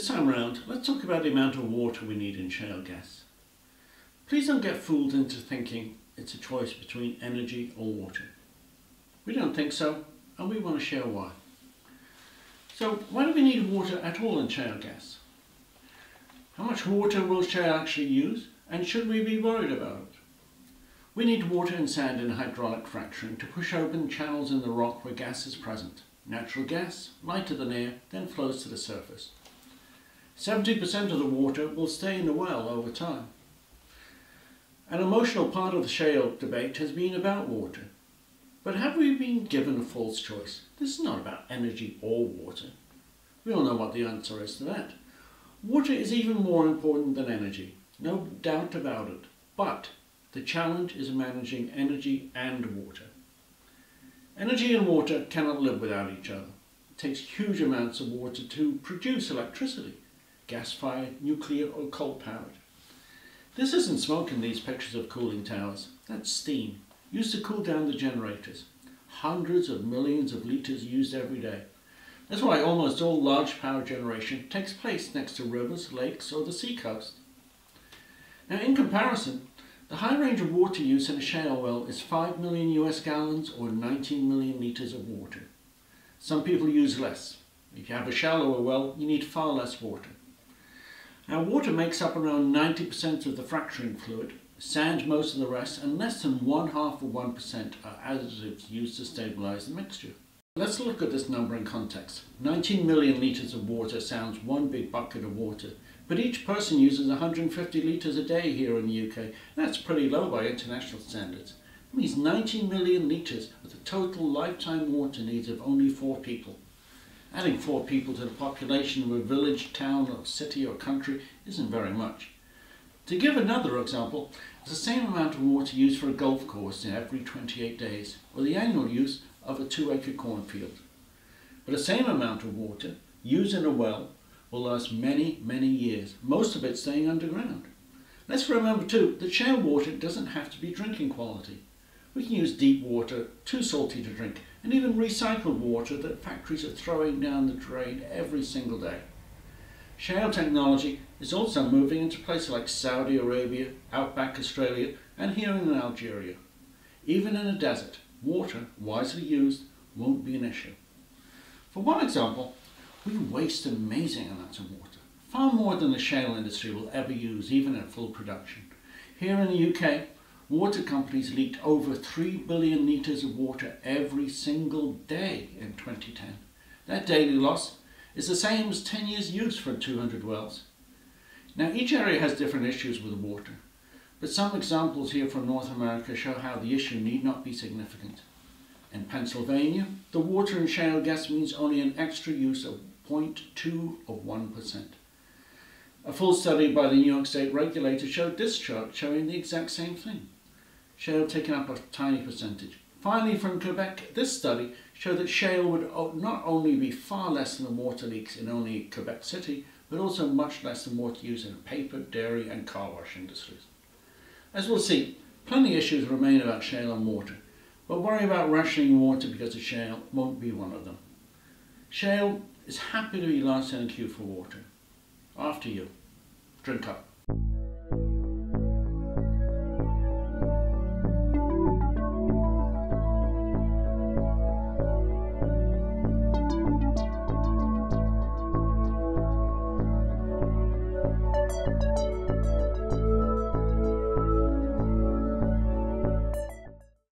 This time round, let's talk about the amount of water we need in shale gas. Please don't get fooled into thinking it's a choice between energy or water. We don't think so, and we want to share why. So, why do we need water at all in shale gas? How much water will shale actually use, and should we be worried about it? We need water and sand in hydraulic fracturing to push open channels in the rock where gas is present. Natural gas, lighter than air, then flows to the surface. 70% of the water will stay in the well over time. An emotional part of the shale debate has been about water. But have we been given a false choice? This is not about energy or water. We all know what the answer is to that. Water is even more important than energy, no doubt about it. But the challenge is managing energy and water. Energy and water cannot live without each other. It takes huge amounts of water to produce electricity, gas-fired, nuclear or coal-powered. This isn't smoke in these pictures of cooling towers. That's steam, used to cool down the generators. Hundreds of millions of litres used every day. That's why almost all large power generation takes place next to rivers, lakes or the seacoast. Now in comparison, the high range of water use in a shale well is 5 million US gallons or 19 million litres of water. Some people use less. If you have a shallower well, you need far less water. Now water makes up around 90% of the fracturing fluid, sand most of the rest, and less than 1/2% are additives used to stabilise the mixture. Let's look at this number in context. 19 million litres of water sounds one big bucket of water, but each person uses 150 litres a day here in the UK. That's pretty low by international standards. It means 19 million litres with a total lifetime water needs of only 4 people. Adding 4 people to the population of a village, town or city or country isn't very much. To give another example, it's the same amount of water used for a golf course in every 28 days, or the annual use of a 2-acre cornfield. But the same amount of water used in a well will last many, many years, most of it staying underground. Let's remember too that shale water doesn't have to be drinking quality. We can use deep water, too salty to drink, and even recycled water that factories are throwing down the drain every single day. Shale technology is also moving into places like Saudi Arabia, outback Australia, and here in Algeria. Even in a desert, water, wisely used, won't be an issue. For one example, we waste amazing amounts of water, far more than the shale industry will ever use, even at full production. Here in the UK, water companies leaked over 3 billion litres of water every single day in 2010. That daily loss is the same as 10 years use for 200 wells. Now each area has different issues with water, but some examples here from North America show how the issue need not be significant. In Pennsylvania, the water in shale gas means only an extra use of 0.2 of 1%. A full study by the New York State regulator showed this chart showing the exact same thing. Shale taking up a tiny percentage. Finally, from Quebec, this study showed that shale would not only be far less than the water leaks in only Quebec City, but also much less than water used in paper, dairy and car wash industries. As we'll see, plenty of issues remain about shale and water, but worry about rationing water because of shale won't be one of them. Shale is happy to be last in the queue for water. After you. Drink up.